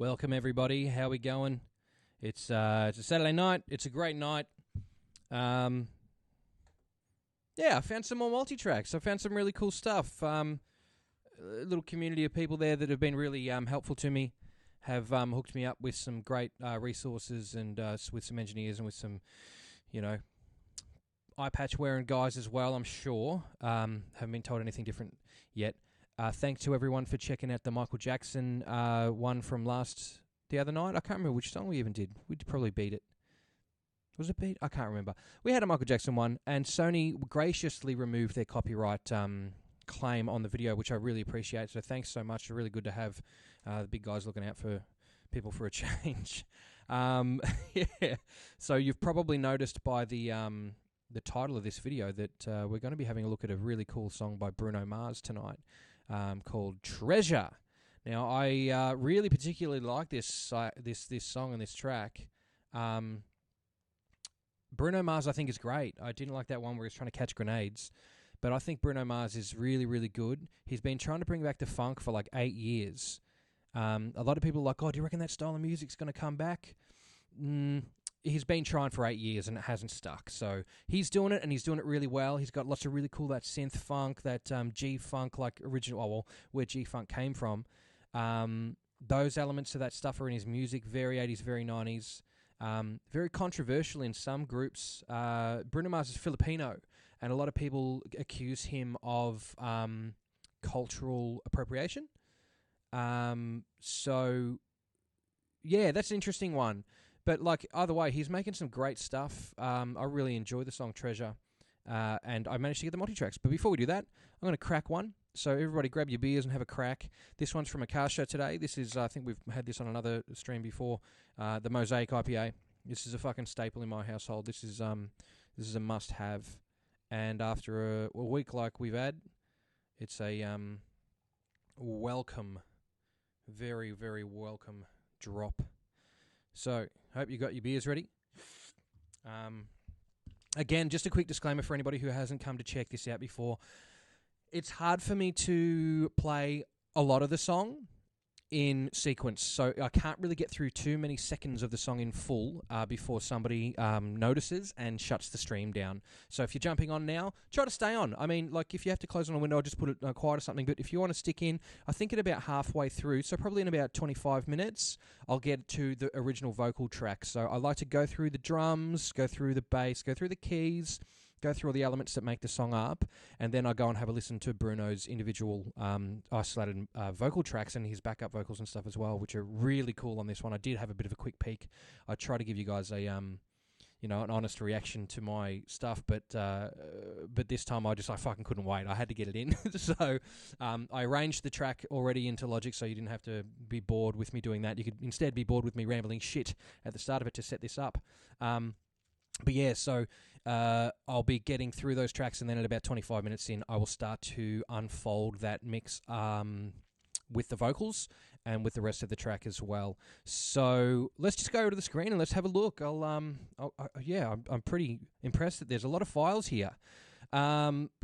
Welcome, everybody. How we going? It's a Saturday night. It's a great night. Yeah, I found some more multi-tracks. I found some really cool stuff. A little community of people there that have been really helpful to me, have hooked me up with some great resources and with some engineers and with some, eye patch wearing guys as well, I'm sure. Haven't been told anything different yet. Thanks to everyone for checking out the Michael Jackson one from the other night. I can't remember which song we even did. We probably beat it. Was it beat? I can't remember. We had a Michael Jackson one, and Sony graciously removed their copyright claim on the video, which I really appreciate. So thanks so much. It's really good to have the big guys looking out for people for a change. Yeah. So you've probably noticed by the title of this video that we're going to be having a look at a really cool song by Bruno Mars tonight called Treasure. Now, I really particularly like this song and this track. Bruno Mars, I think, is great. I didn't like that one where he's trying to catch grenades, but I think Bruno Mars is really, really good. He's been trying to bring back the funk for like 8 years. A lot of people are like, oh, do you reckon that style of music's going to come back? He's been trying for 8 years and it hasn't stuck. So he's doing it, and he's doing it really well. He's got lots of really cool, that synth funk, that G-funk, like original, where G-funk came from. Those elements of that stuff are in his music, very 80s, very 90s. Very controversial in some groups. Bruno Mars is Filipino, and a lot of people accuse him of cultural appropriation. So, yeah, that's an interesting one. But like either way, he's making some great stuff. I really enjoy the song Treasure, and I managed to get the multi-tracks. But before we do that, I'm going to crack one. So everybody grab your beers and have a crack. This one's from Akasha today. This is, I think we've had this on another stream before, the Mosaic IPA. This is a fucking staple in my household. This is a must-have. And after a week like we've had, it's a welcome, very, very welcome drop. So, hope you got your beers ready. Again, just a quick disclaimer for anybody who hasn't come to check this out before. It's hard for me to play a lot of the song in sequence, so I can't really get through too many seconds of the song in full before somebody notices and shuts the stream down. So if you're jumping on now, try to stay on. I mean, like, if you have to close on a window, I'll just put it quiet or something, but if you want to stick in, I think at about halfway through, so probably in about 25 minutes, I'll get to the original vocal track. So I like to go through the drums, go through the bass, go through the keys, go through all the elements that make the song up, and then I go and have a listen to Bruno's individual isolated vocal tracks and his backup vocals and stuff as well, which are really cool on this one. I did have a bit of a quick peek. I try to give you guys a an honest reaction to my stuff, but this time I fucking couldn't wait. I had to get it in. So I arranged the track already into Logic, so you didn't have to be bored with me doing that. You could instead be bored with me rambling shit at the start of it to set this up. But yeah, so I'll be getting through those tracks, and then at about 25 minutes in, I will start to unfold that mix with the vocals and with the rest of the track as well. So let's just go to the screen and let's have a look. I'm pretty impressed that there's a lot of files here.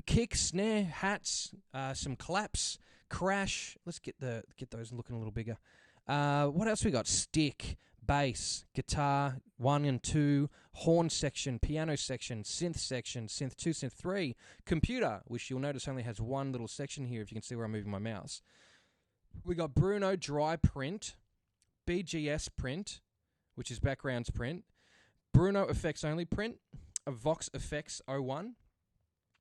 Kick, snare, hats, some claps, crash. Let's get those looking a little bigger. What else we got? Stick, bass, guitar, 1 and 2, horn section, piano section, synth 2, synth 3, computer, which you'll notice only has one little section here if you can see where I'm moving my mouse. We got Bruno dry print, BGS print, which is backgrounds print, Bruno effects only print, a Vox effects 01,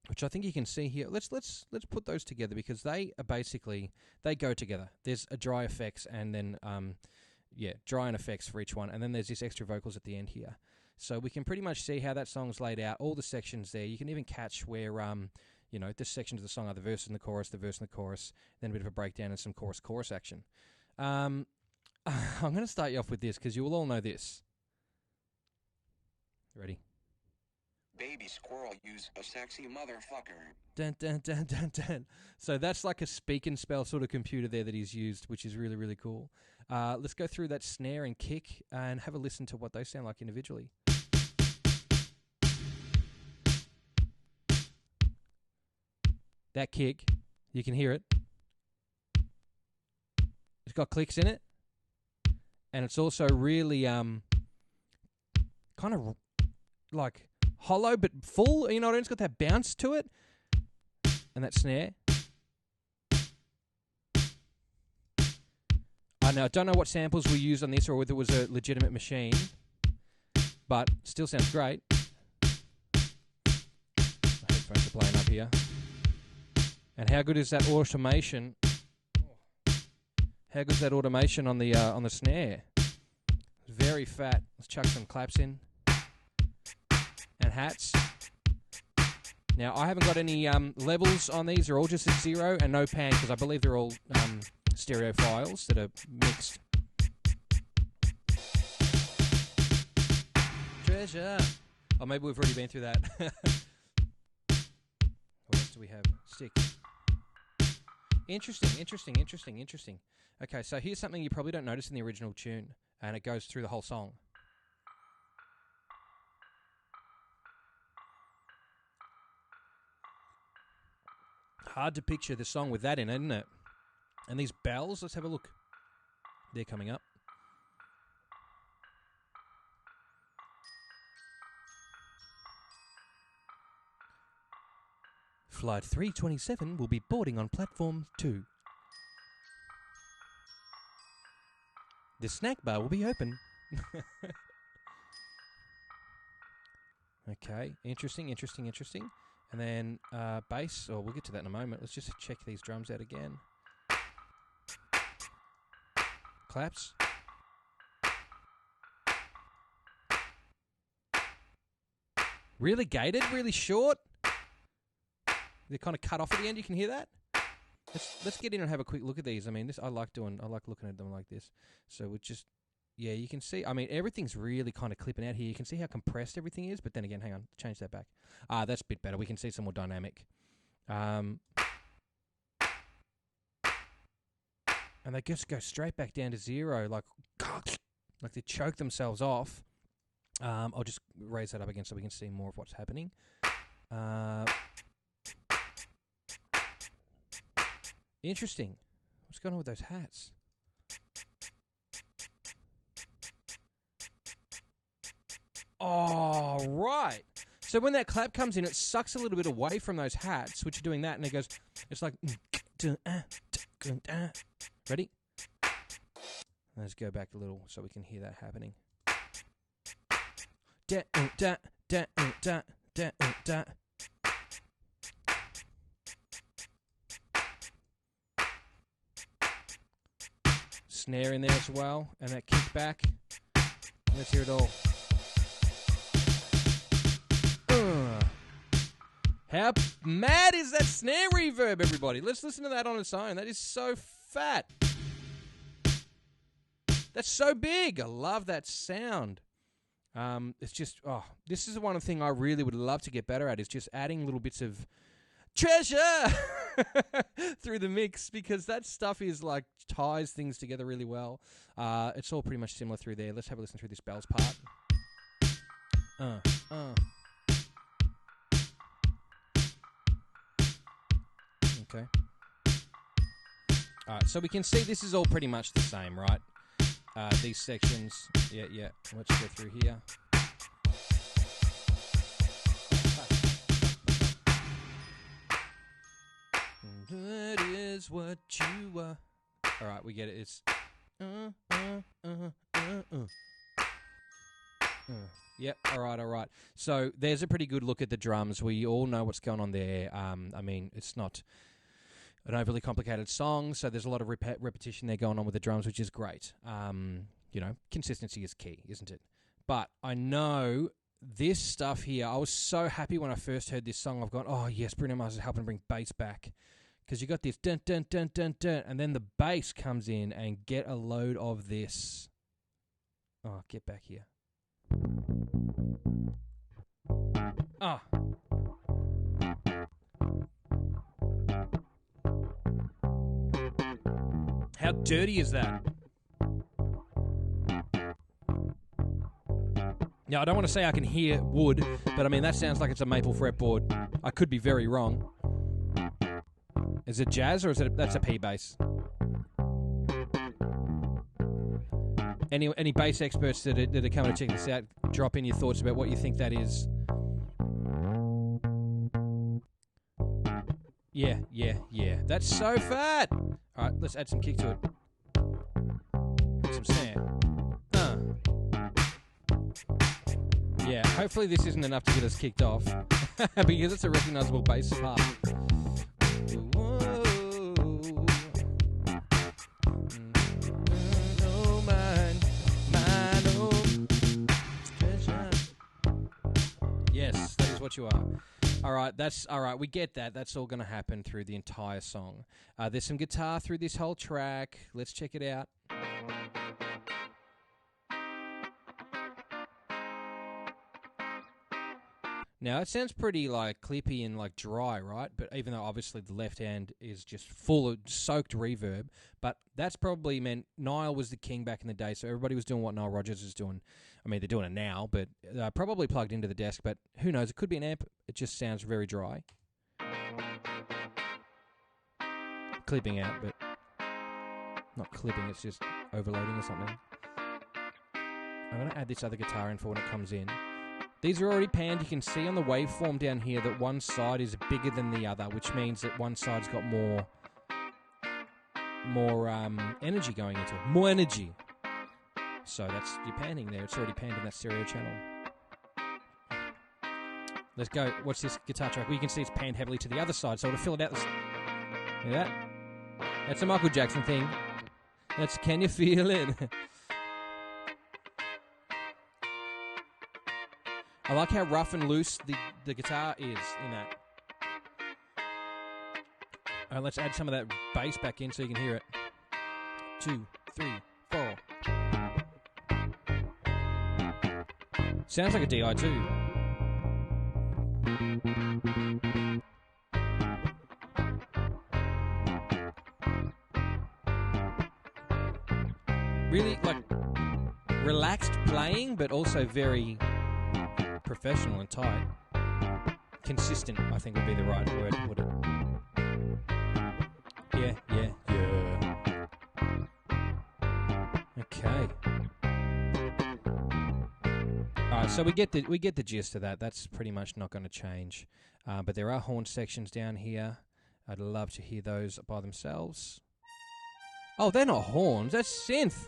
which I think you can see here. Let's put those together because they go together. There's a dry effects and then dry and effects for each one, and then there's this extra vocals at the end here. So we can pretty much see how that song's laid out, all the sections there. You can even catch where the sections of the song are the verse and the chorus, then a bit of a breakdown and some chorus action. I'm going to start you off with this because you will all know this. Ready? Baby squirrel use a sexy motherfucker. Dun, dun, dun, dun, dun. So that's like a speak and spell sort of computer there that he's used, which is really, really cool. Let's go through that snare and kick and have a listen to what they sound like individually. That kick, you can hear it. It's got clicks in it. and it's also really kind of like hollow but full. You know what I mean? It's got that bounce to it, and that snare. I don't know what samples we used on this or whether it was a legitimate machine, but still sounds great. My headphones are playing up here. And how good is that automation? How good is that automation on the snare? Very fat. Let's chuck some claps in. And hats. Now, I haven't got any levels on these. They're all just at 0 and no pan because I believe they're all stereo files that are mixed. Treasure. Oh, maybe we've already been through that. What else do we have? Stick. Interesting. Okay, so here's something you probably don't notice in the original tune, and it goes through the whole song. Hard to picture the song with that in it, isn't it? And these bells, let's have a look. They're coming up. Flight 327 will be boarding on platform 2. The snack bar will be open. Okay, interesting. And then bass, we'll get to that in a moment. Let's just check these drums out again. Claps. Really gated, really short. They're kind of cut off at the end. You can hear that. Let's get in and have a quick look at these. I mean, I like looking at them like this. So we just, yeah, you can see. I mean, everything's really kind of clipping out here. You can see how compressed everything is. But then again, hang on, change that back. That's a bit better. We can see some more dynamic. And they just go straight back down to 0, like they choke themselves off. I'll just raise that up again so we can see more of what's happening. Interesting. What's going on with those hats? Oh, right. So when that clap comes in, it sucks a little bit away from those hats, which are doing that, and it goes, it's like... Ready? Let's go back a little so we can hear that happening. Snare in there as well, and that kickback. Let's hear it all. How mad is that snare reverb, everybody? Let's listen to that on its own. That is so fat. That's so big. I love that sound. It's just, this is one thing I really would love to get better at, is just adding little bits of treasure through the mix, because that stuff is like ties things together really well. It's all pretty much similar through there. Let's have a listen through this bells part. Okay. Alright, so we can see this is all pretty much the same, right? These sections. Yeah. Let's go through here. That is what you are. Alright, we get it. It's Yep, alright. So there's a pretty good look at the drums. We all know what's going on there. I mean, it's not an overly complicated song, so there's a lot of repetition there going on with the drums, which is great. Consistency is key, isn't it? But I know this stuff here, I was so happy when I first heard this song. I've gone, oh yes, Bruno Mars is helping bring bass back. Because you got this dun dun dun dun dun, and then the bass comes in, and get a load of this. Oh, get back here. Ah. How dirty is that? Now, I don't want to say I can hear wood, but I mean, that sounds like it's a maple fretboard. I could be very wrong. Is it jazz or is it that's a P bass? Any bass experts that are coming to check this out, drop in your thoughts about what you think that is. Yeah. That's so fat. All right, let's add some kick to it. Put some snare. Yeah, hopefully this isn't enough to get us kicked off because it's a recognizable bass part. Yes, that is what you are. All right. We get that. That's all going to happen through the entire song. There's some guitar through this whole track. Let's check it out. Now, it sounds pretty, like, clippy and, like, dry, right? But even though, obviously, the left hand is just full of soaked reverb. But that's probably meant Nile was the king back in the day, so everybody was doing what Nile Rodgers is doing. I mean, they're doing it now, but probably plugged into the desk. But who knows? It could be an amp. It just sounds very dry. Clipping out, but not clipping. It's just overloading or something. I'm going to add this other guitar in for when it comes in. These are already panned. You can see on the waveform down here that one side is bigger than the other, which means that one side's got more energy going into it. More energy. So that's your panning there. It's already panned in that stereo channel. Let's go. Watch this guitar track. Well, you can see it's panned heavily to the other side, so to fill it out. See that? That's a Michael Jackson thing. That's Can You Feel It? I like how rough and loose the guitar is in that. Let's add some of that bass back in so you can hear it. 2, 3, 4. Sounds like a DI too. Really, like, relaxed playing, but also very professional and tight. Consistent, I think, would be the right word, would it? Yeah. Okay. Alright, so we get the gist of that. That's pretty much not going to change. But there are horn sections down here. I'd love to hear those by themselves. Oh, they're not horns. That's synth.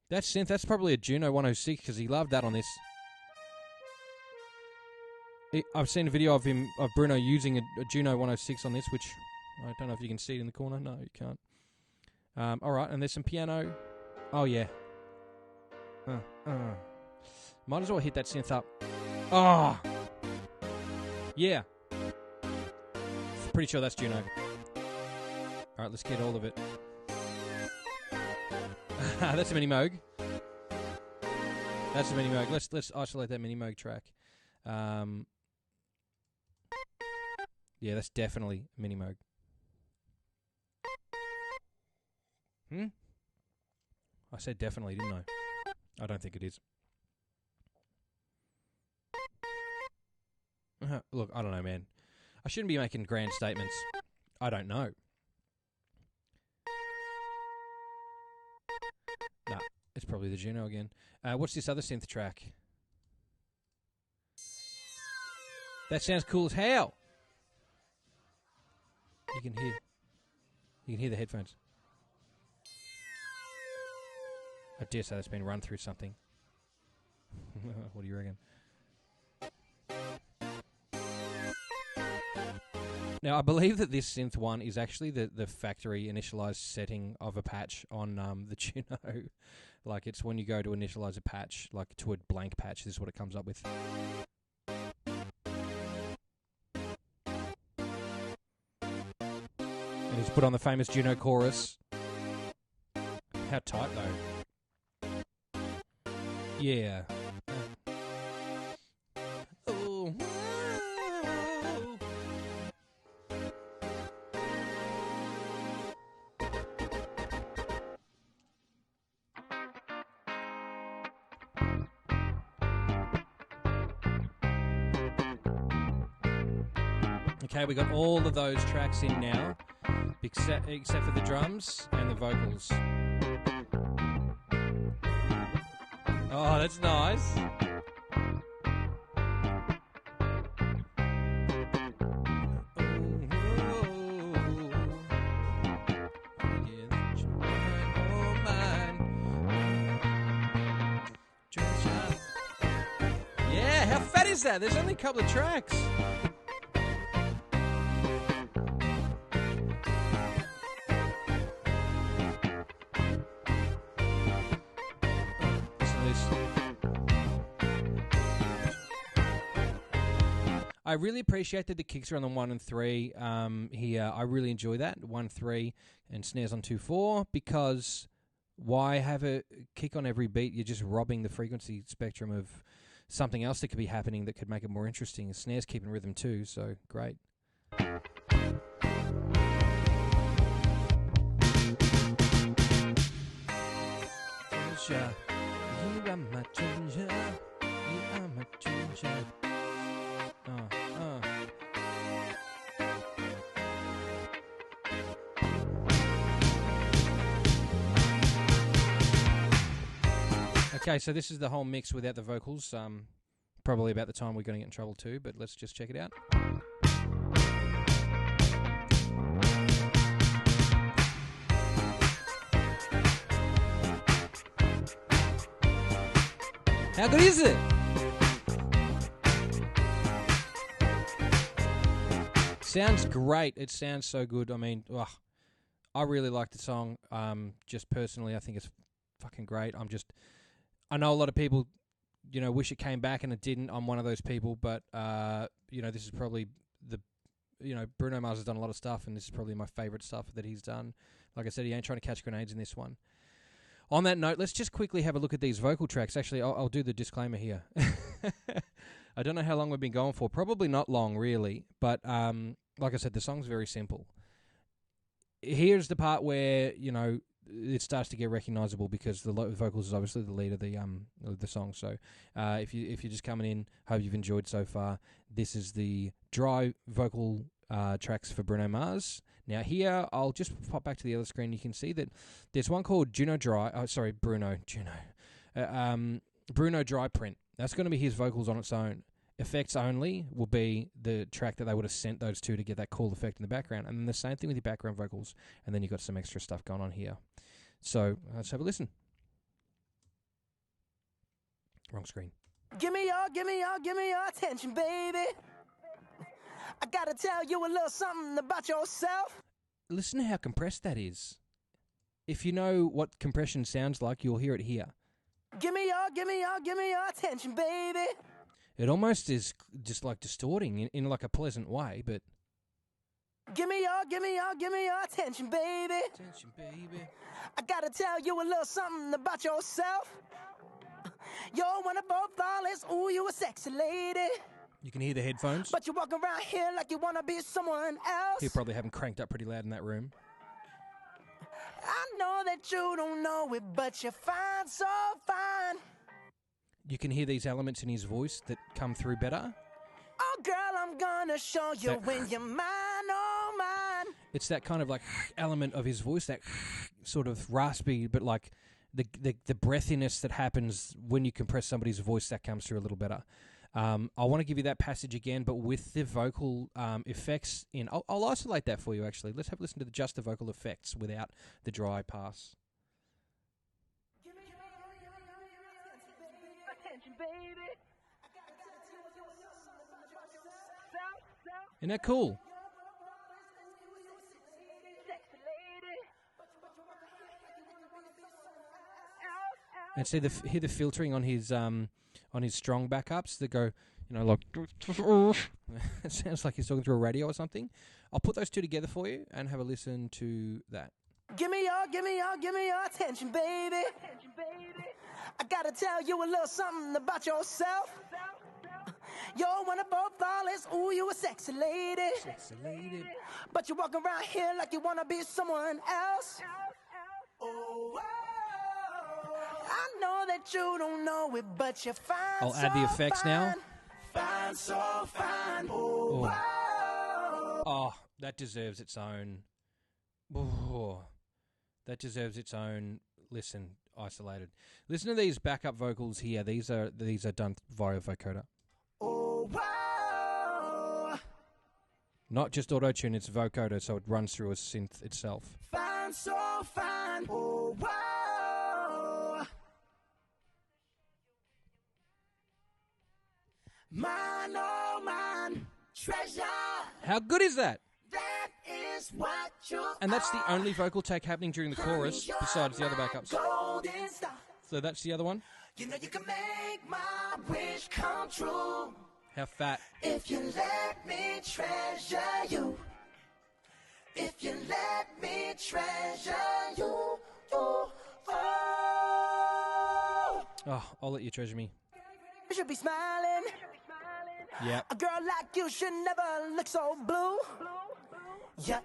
That's probably a Juno 106 because he loved that on this. I've seen a video of Bruno using a Juno 106 on this, which I don't know if you can see it in the corner. No, you can't. All right, and there's some piano. Oh yeah. Might as well hit that synth up. Oh, yeah. Pretty sure that's Juno. All right, let's get all of it. That's a Minogue. That's a Minogue. Let's isolate that Minogue track. Yeah, that's definitely Minogue. I said definitely, didn't I? I don't think it is. Look, I don't know, man. I shouldn't be making grand statements. I don't know. Nah, it's probably the Juno again. What's this other synth track? That sounds cool as hell. You can hear the headphones. I dare say that's been run through something. What do you reckon? Now, I believe that this synth one is actually the factory initialized setting of a patch on the Juno. Like, it's when you go to initialize a patch, like to a blank patch, this is what it comes up with. And he's put on the famous Juno chorus. How tight, though. Yeah. Oh. Okay, we got all of those tracks in now. except for the drums and the vocals. Oh, that's nice. Yeah, how fat is that? There's only a couple of tracks. I really appreciate that the kicks are on the 1 and 3 here. I really enjoy that, 1, 3, and snares on 2, 4, because why have a kick on every beat? You're just robbing the frequency spectrum of something else that could be happening that could make it more interesting. The snares keep in rhythm too, so great. Treasure, you are my treasure, you are my treasure. Okay, so this is the whole mix without the vocals. Probably about the time we're going to get in trouble too, but let's just check it out. How good is it? Sounds great. It sounds so good. I mean, I really like the song. Just personally, I think it's fucking great. I know a lot of people, wish it came back and it didn't. I'm one of those people, but, this is probably Bruno Mars has done a lot of stuff, and this is probably my favourite stuff that he's done. Like I said, he ain't trying to catch grenades in this one. On that note, let's just quickly have a look at these vocal tracks. Actually, I'll do the disclaimer here. I don't know how long we've been going for. Probably not long, really. But, like I said, the song's very simple. Here's the part where, it starts to get recognisable because the vocals is obviously the lead of the song. So if you're just coming in, hope you've enjoyed so far. This is the dry vocal tracks for Bruno Mars. Now here, I'll just pop back to the other screen. You can see that there's one called Bruno Dry Print. That's going to be his vocals on its own. Effects only will be the track that they would have sent those to get that cool effect in the background. And then the same thing with your background vocals. And then you've got some extra stuff going on here. So let's have a listen. Wrong screen. Give me your attention, baby. I gotta tell you a little something about yourself. Listen to how compressed that is. If you know what compression sounds like, you'll hear it here. Give me your attention, baby. It almost is just like distorting in like a pleasant way, but... Give me your attention, baby. Attention, baby. I gotta tell you a little something about yourself. You're one of both flawless. Ooh, you a sexy lady. You can hear the headphones. But you walk around here like you wanna be someone else. You probably have them cranked up pretty loud in that room. I know that you don't know it, but you're fine, so fine. You can hear these elements in his voice that come through better. Oh, girl, I'm gonna show you when you're mine, oh, mine. It's that kind of like element of his voice, that sort of raspy, but like the breathiness that happens when you compress somebody's voice, that comes through a little better. I want to give you that passage again, but with the vocal effects in. I'll isolate that for you, actually. Let's have a listen to just the vocal effects without the dry pass. Isn't that cool? And see hear the filtering on his strong backups that go, like it sounds like he's talking through a radio or something. I'll put those two together for you and have a listen to that. Give me your attention, baby. I gotta tell you a little something about yourself. You're one of both flawless. Ooh, you a sexy lady. Sexy lady. But you walk around here like you wanna be someone else. Oh, I know that you don't know it, but you're fine. I'll add the effects now. Fine, so fine. Oh, that deserves its own Oh, that deserves its own listen, isolated. Listen to these backup vocals here. These are done via vocoder. Oh, wow. Not just auto-tune, it's vocoder, so it runs through a synth itself. Fine, so fine. Oh, wow. Mine, oh, mine. Treasure. How good is that? That is what you And that's the only vocal take happening during the chorus, besides the other backups. golden star. So that's the other one. You know you can make my wish come true How fat. if you let me treasure you. If you let me treasure you. Ooh, oh. Oh, I'll let you treasure me. You should be smiling. Yeah. A girl like you should never look so blue. You're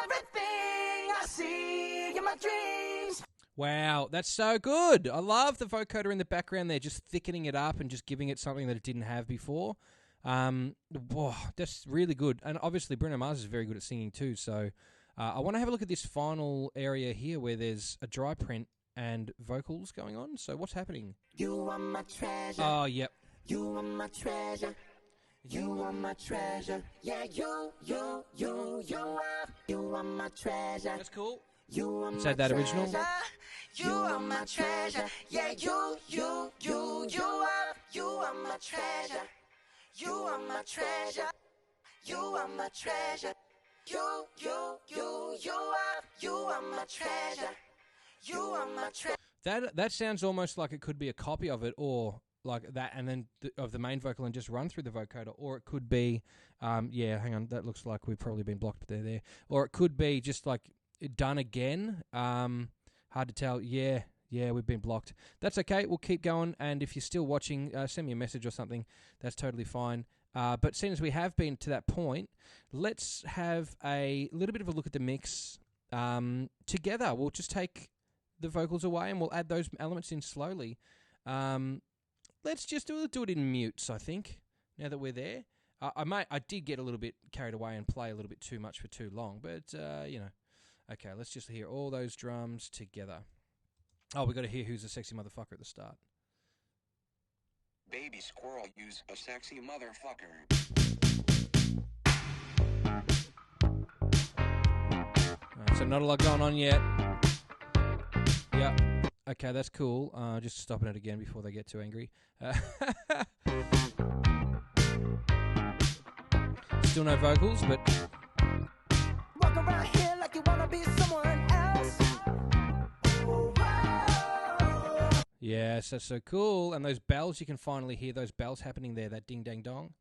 everything I see in my dreams. Wow, that's so good. I love the vocoder in the background there, just thickening it up and just giving it something that it didn't have before. Whoa, that's really good. And obviously Bruno Mars is very good at singing too, so I want to have a look at this final area here where there's a dry print and vocals going on. So what's happening? You are my treasure. Oh, yep. You are my treasure. You are my treasure. Yeah, you are my treasure. That's cool. You are Is my that that original? treasure. You are my treasure. Yeah, you are my treasure. You are my treasure. You are my treasure. You are my treasure. You are my treasure. That sounds almost like it could be a copy of it, or like that, and then of the main vocal and just run through the vocoder, or it could be, yeah, hang on, that looks like we've probably been blocked, but they're there, or it could be just like done again. Hard to tell. Yeah, we've been blocked. That's okay. We'll keep going, and if you're still watching, send me a message or something. That's totally fine. But seeing as we have been to that point, let's have a little bit of a look at the mix together. We'll just take the vocals away and we'll add those elements in slowly. Let's just do it in mutes, I think, now that we're there. I did get a little bit carried away and play a little bit too much for too long, but, you know. Okay, let's just hear all those drums together. Oh, we got to hear Who's a Sexy Motherfucker at the start. Baby squirrel use a sexy motherfucker. So not a lot going on yet. Yeah. Okay, that's cool. Just stopping it again before they get too angry. Still no vocals, but... Walk around here like you wanna be someone else. Yes, that's so cool. And those bells, you can finally hear those bells happening there, that ding-dang-dong.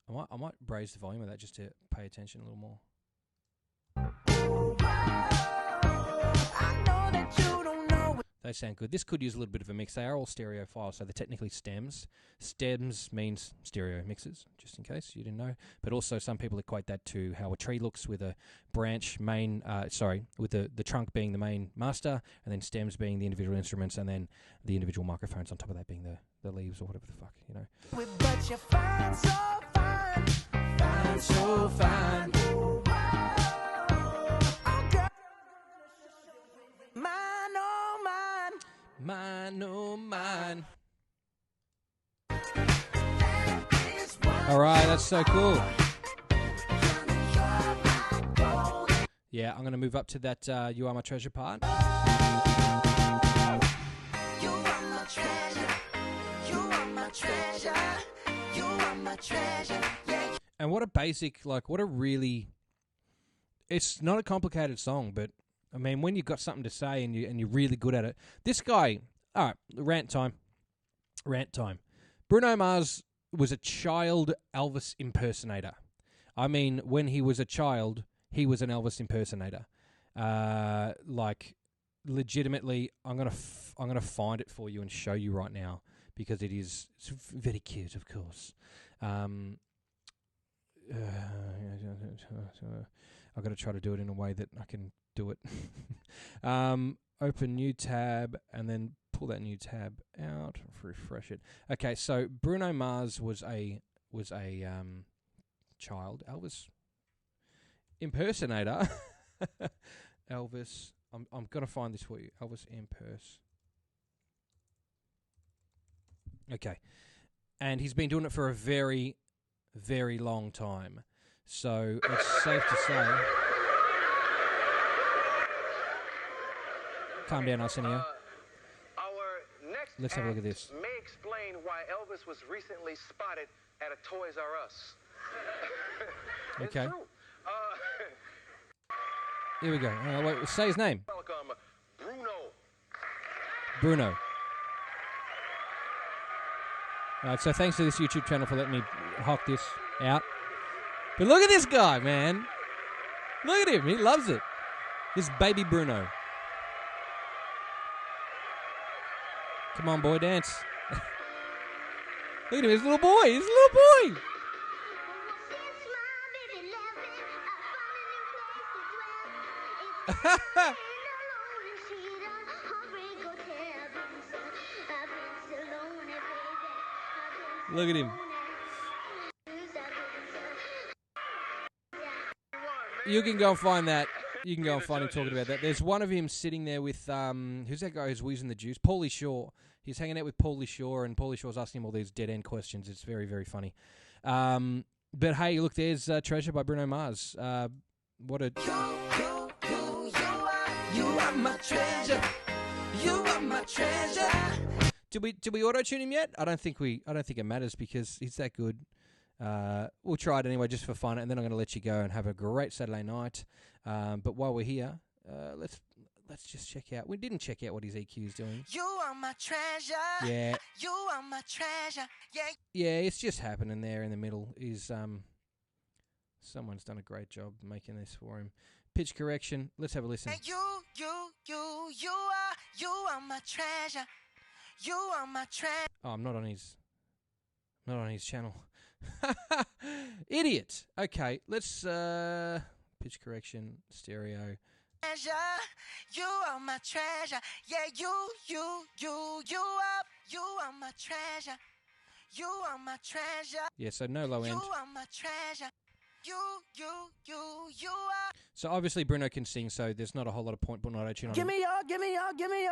I might raise the volume of that just to pay attention a little more. They sound good. This could use a little bit of a mix. They are all stereo files, so they're technically stems. Stems means stereo mixes, just in case you didn't know. But also some people equate that to how a tree looks, with a branch main, with the trunk being the main master, and then stems being the individual instruments, and then the individual microphones on top of that being the leaves or whatever the fuck, you know. But you're fine, so fine. Fine, so fine. Mine, oh mine. All right, that's so cool. Yeah, I'm going to move up to that You Are My Treasure part. You are my treasure. You are my treasure. You are my treasure. Yeah. And what a basic, like, what a really... It's not a complicated song, but... I mean, when you've got something to say and you're really good at it. This guy, all right, rant time. Bruno Mars was a child Elvis impersonator. I mean, when he was a child, he was an Elvis impersonator. Like, legitimately, I'm gonna find it for you and show you right now because it's very cute, of course. I've got to try to do it in a way that I can do it. Open new tab and then pull that new tab out, refresh it. Okay, so Bruno Mars was a was a child. Elvis impersonator. Elvis. I'm gonna find this for you. Elvis Okay. And he's been doing it for a very, very long time. So it's safe to say. Calm down, Arsenio. Let's have a look at this. May explain why Elvis was recently spotted at a Toys R Us. Okay. It's true. Here we go. Wait, say his name. Welcome, Bruno. All right, so thanks to this YouTube channel for letting me hawk this out. But look at this guy, man. Look at him. He loves it. This baby Bruno. Come on, boy, dance. Look at him, his little boy. His little boy. Look at him. You can go and find that. You can go and find him talking about that. There's one of him sitting there with, who's that guy who's wheezing the juice? Paulie Shaw. He's hanging out with Paulie Shaw, and Paulie Shaw's asking him all these dead-end questions. It's very, very funny. But hey, look, there's Treasure by Bruno Mars. What a... You are my treasure. You are my treasure. Did we auto-tune him yet? I don't think it matters because he's that good. We'll try it anyway just for fun, and then I'm going to let you go and have a great Saturday night. But while we're here, let's just check out. We didn't check out what his EQ is doing. You are my treasure. Yeah. You are my treasure. Yeah. Yeah, it's just happening there in the middle. Someone's done a great job making this for him. Pitch correction. Let's have a listen. You are my treasure. You are my treasure. Oh, I'm not on his channel. Idiot. Okay, let's pitch correction, stereo. Treasure. You are my treasure. Yeah, you are my treasure. You are my treasure. Yeah, so no low end. You are my treasure. You are. So obviously Bruno can sing, so there's not a whole lot of point putting auto-tune on him. Give me your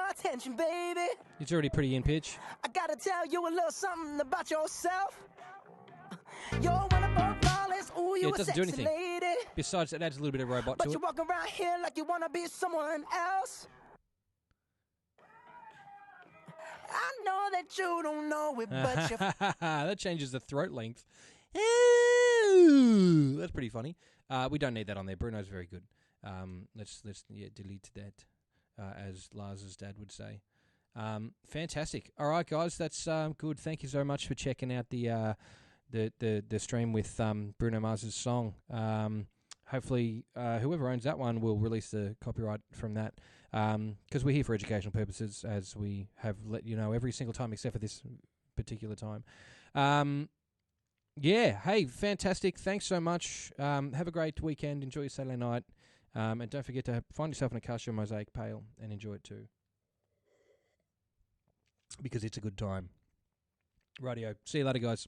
attention, baby. He's already pretty in pitch. I gotta tell you a little something about yourself. You're one of our flawless. Ooh, Yeah, you it a doesn't do sexy anything. lady. Besides, it adds a little bit of robot But to you it. walk around here like you wanna be someone else. I know that you don't know it, but you That changes the throat length. Ooh, that's pretty funny. We don't need that on there. Bruno's very good. Let's delete that, as Lars's dad would say. Fantastic. All right, guys, that's good. Thank you so much for checking out the stream with Bruno Mars's song. Hopefully, whoever owns that one will release the copyright from that, because we're here for educational purposes, as we have let you know every single time except for this particular time. Yeah, hey, fantastic. Thanks so much. Have a great weekend. Enjoy your Saturday night. And don't forget to find yourself in a Casio Mosaic Pail and enjoy it too, because it's a good time. Radio. See you later, guys.